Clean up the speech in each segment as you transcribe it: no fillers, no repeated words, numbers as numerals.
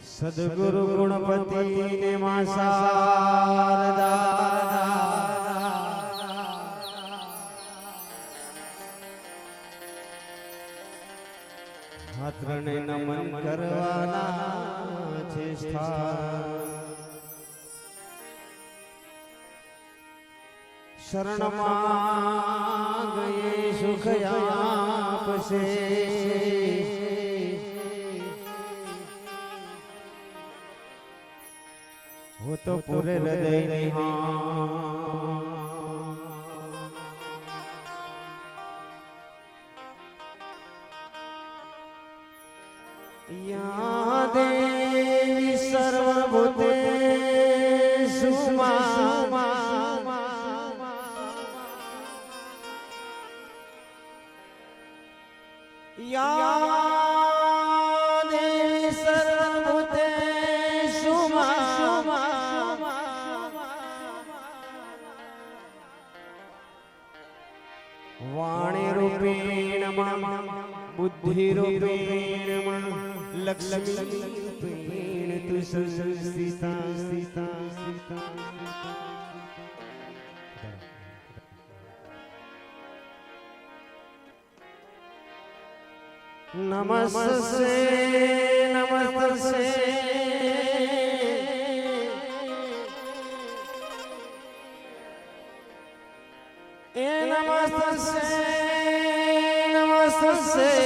સદગુરુ ગુણપતિ ને માં શારદા હાથરણે નમન કરવાના છે સ્થાન શરણમાં ગયે સુખ આપશે वो तो पूरे हृदय या देवी सर्वभूतेषु या देवी सर्वभूतेषु वाणी रूपेण बुद्धि रूपेण लक्ष्मी रूपेण तु संस्थिता नमस्ते नमस्ते नमस्ते नमस्ते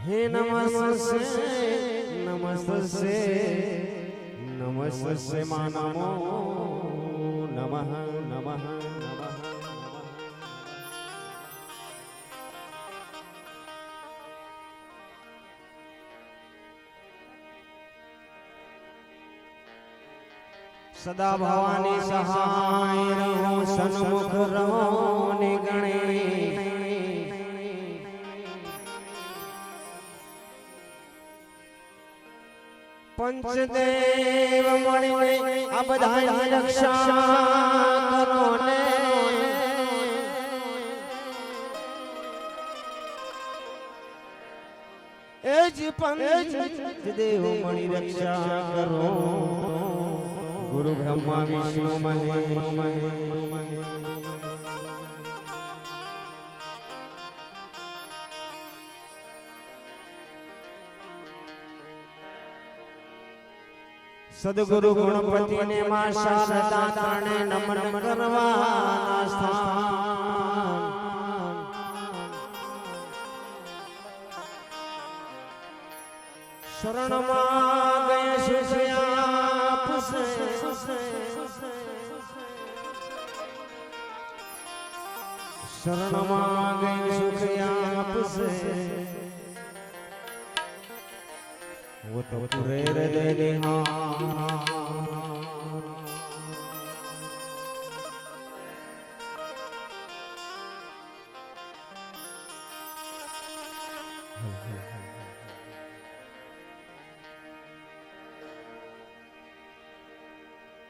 हे नमस्ते नमस्ते नमस्ते मानमो नमः नमः नमः सदा भवानी सहाय रहो सन्मुख रहो निगणे पंचदेव मणि आ बधाई रक्षा करो ने एज पंचदेव मणि रक्षा करो गुरु ब्रह्मा विष्णु महेश सदगुरु गणपति ने मां शारदा ताणे नमन करवाना स्थान शरण में गए सुखयाप से शरण में गए सुखयाप से वो तो पूरे हृदय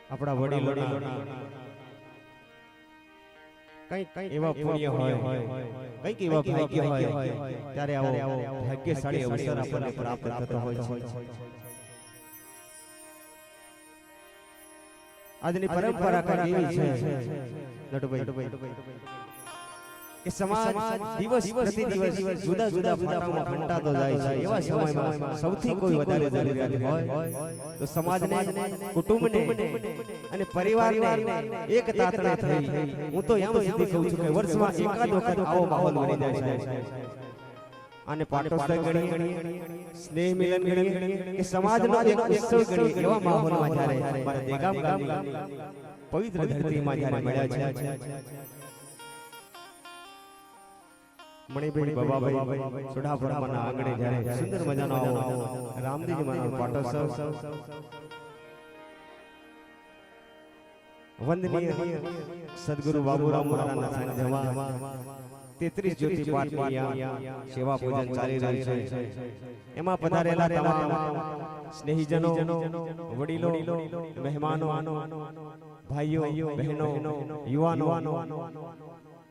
अपना वडीलोना कई एवा पुण्य होय कई एवा भाग्य होय त्यारे आवो भाग्यशाળી अवसर आपने प्राप्त થતો હોય છે આજની પરંપરા કેવી છે નટભાઈ કે સમાજ દિવસ પ્રતિ દિવસ જુદા જુદા ફાટામાં ફંટાતો જાય છે એવા સમયમાં સૌથી કોઈ વધારે જરૂરિયાત હોય તો સમાજને કુટુંબને અને પરિવારને એક તાતણે થઈ હું તો એમ સુધી કહું છું કે વર્ષમાં એકાદ વખત આવો માહોલ બની જાય છે અને પાટોત્સવ ગણીએ સ્નેહ મિલન ગણીએ કે સમાજનો એક ઉત્સવ ગણીએ એવા માહોલમાં જ્યારે મારા દેગામ ગામની પવિત્ર ધરતીમાં જ્યારે મળ્યા છે મણિભાઈ બાબાભાઈ સોઢાપુરાના આંગણે જ્યારે સુંદર મજાનો રામદેવજી માનો પાટોત્સવ વંદનીય સદગુરુ બાબુરામ મહારાજના સાનિધ્યમાં 33 જ્યોતિ પાઠની સેવા પૂજન ચાલી રહ્યું છે એમાં પધારેલા તમામ સ્નેહીજનો વડીલો મહેમાનો ભાઈઓ બહેનો યુવાનો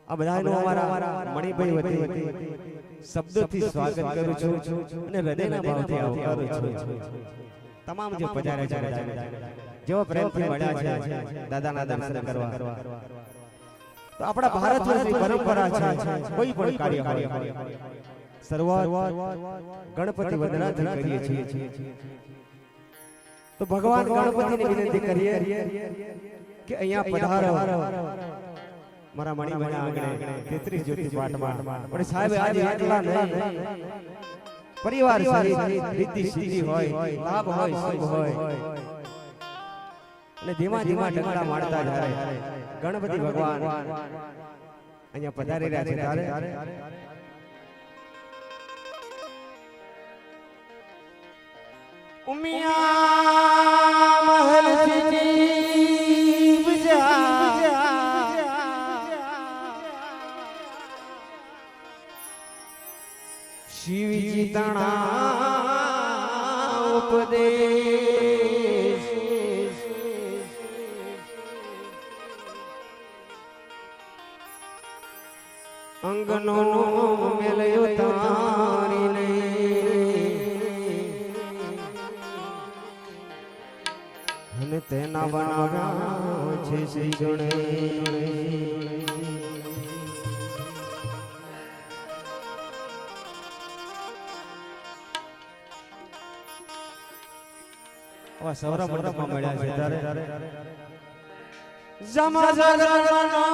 આ બધાનું અમારા મણિભાઈ વતી શબ્દોથી સ્વાગત કરું છું અને હૃદયના ભાવથી આવકારું છું તમામ જે પધાર્યા છે જેવો પ્રેમથી મળ્યા છે દાદાના દર્શન કરવા તો આપણા ભારત વર્ષની પરંપરા છે કોઈ પણ કાર્ય હોય શરૂઆત ગણપતિ વંદનાથી કરીએ છીએ તો ભગવાન ગણપતિને વિનંતી કરીએ કે અહીંયા પધારો મારા મણિભાઈ આંગણે 33 જ્યોતિ પાઠમાં પણ સાહેબ આજે એટલા નહીં પરિવાર સહિત રીતિ સીધી હોય લાભ હોય સુખ હોય અને ધીમા ધીમા ડગલા મારતા જાય ગણપતિ ભગવાન અહીંયા પધારી રહ્યા છે ત્યારે ઉમિયા મહલ શિવજી તણા ઉપદેશ અંગનો મેલયો તારીને અને તેના બનાવ્યા છે શ્રી ગણેશ સૌરા મંડપમાં મળ્યા છે ત્યારે જમા જાગરણનો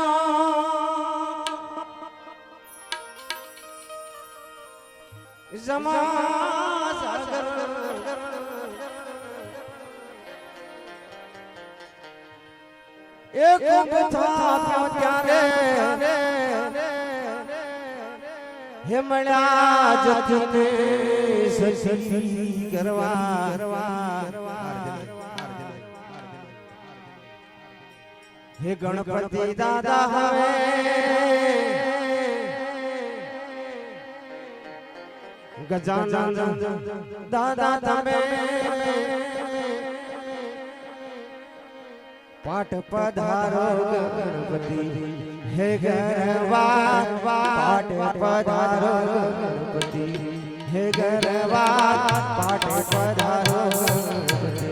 જમા જાગરણ એક કથા ત્યારે હે મળ્યા જતને સસરી કરવા હે ગણપતિ દાદા હવે ગજાનન દાદા તમે પાઠ પધારો ગણપતિ હે ગરવા પાઠ પધારો ગણપતિ હે ગરવા પાઠ પધારો ગણપતિ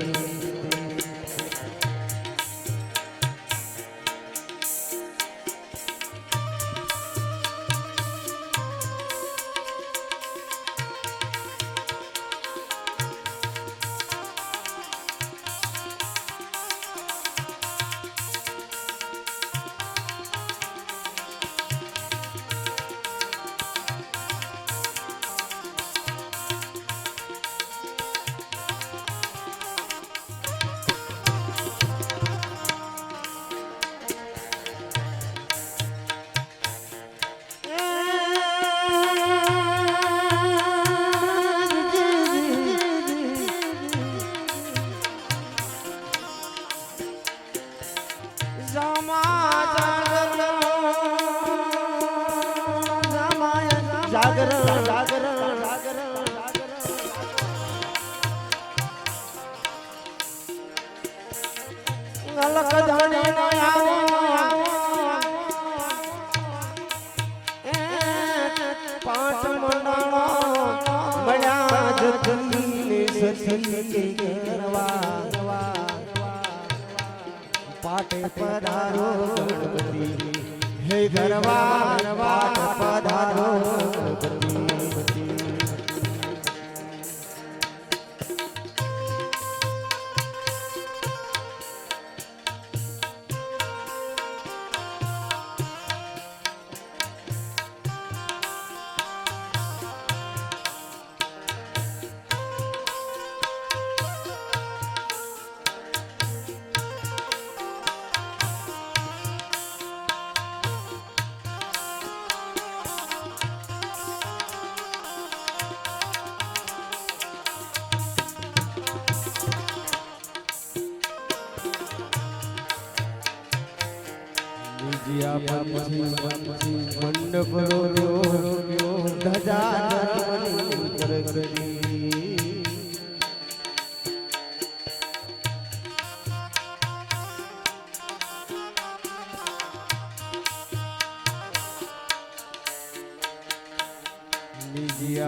પાટે પધારો ગણપતિ હે ગરવા પાટ પધારો ગણપતિ મંડપ ધજા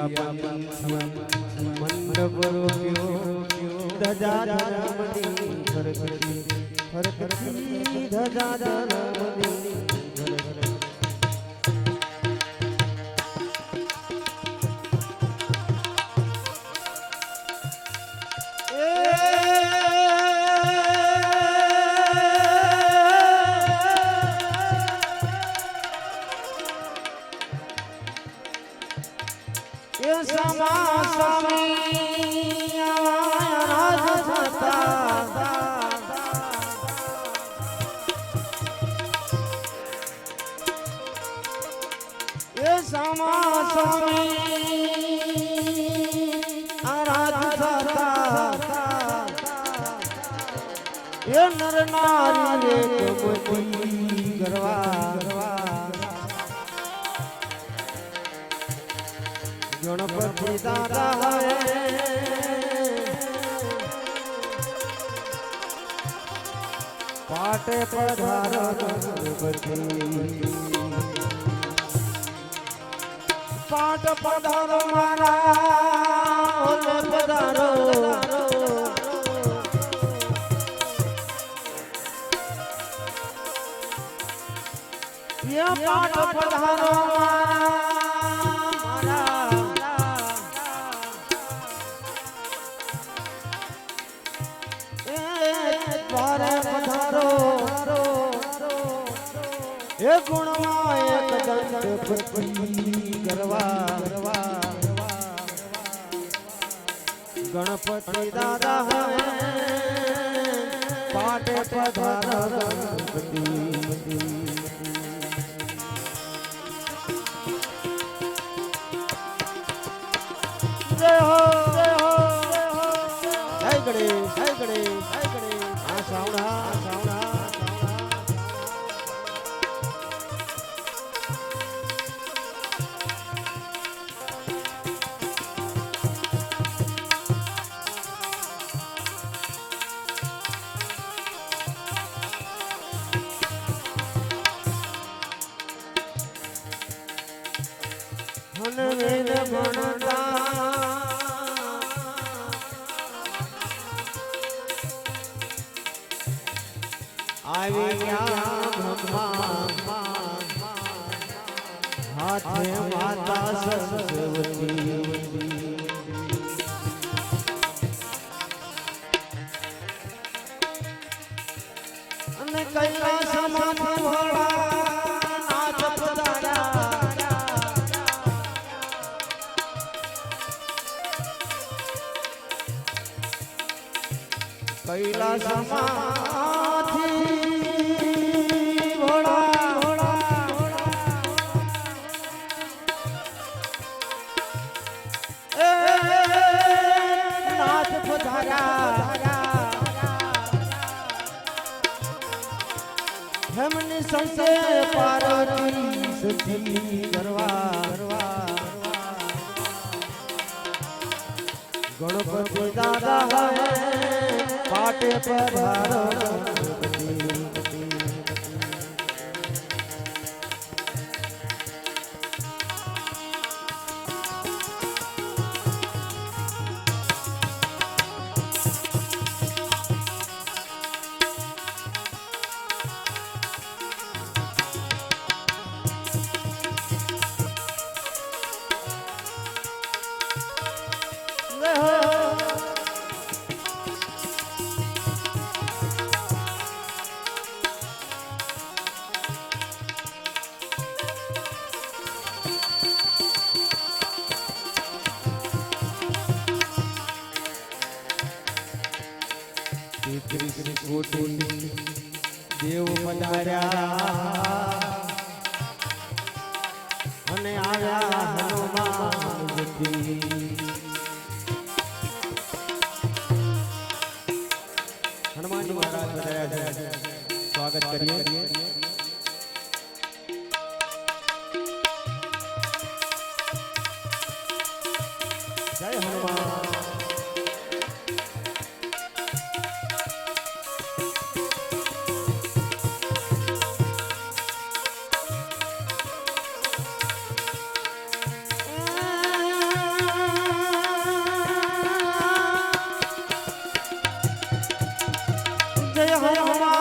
મંડપ રોક્યો ધજા ધર્મની ફરકતી ફરકતી ધજા ધર્મની નર નારી ગરવા ગણપતિ દાદા પાટે પધારો ગણપતિ પાટ પધારો મારા પધારો પાટ પધારો દ્વારે પધારો એ ગુણમાં એક ગણપતિ ગરવા ગણપતિ દાદા પાટે પધારો ગણપતિ જય હો જય ગણેશ જય ગણેશ જય ગણેશ આ સાવણા વેદ ભણતા આવી ગયા બ્રહ્મા હાથે માતા સરસ્વતી અને કૈલાસમાં ભોળા નાથ પધાર્યા કૈલાસમાંથી હેમની સંસે પાર્વતી સતી કરવા ગણપતિ દાદા પાટે પધારો કોટી દેવ પધાર્યા અને આવ્યા હનુમાનજી હનુમાનજી મહારાજ પધાર્યા છે સ્વાગત કરીએ જય હનુમાન હમારા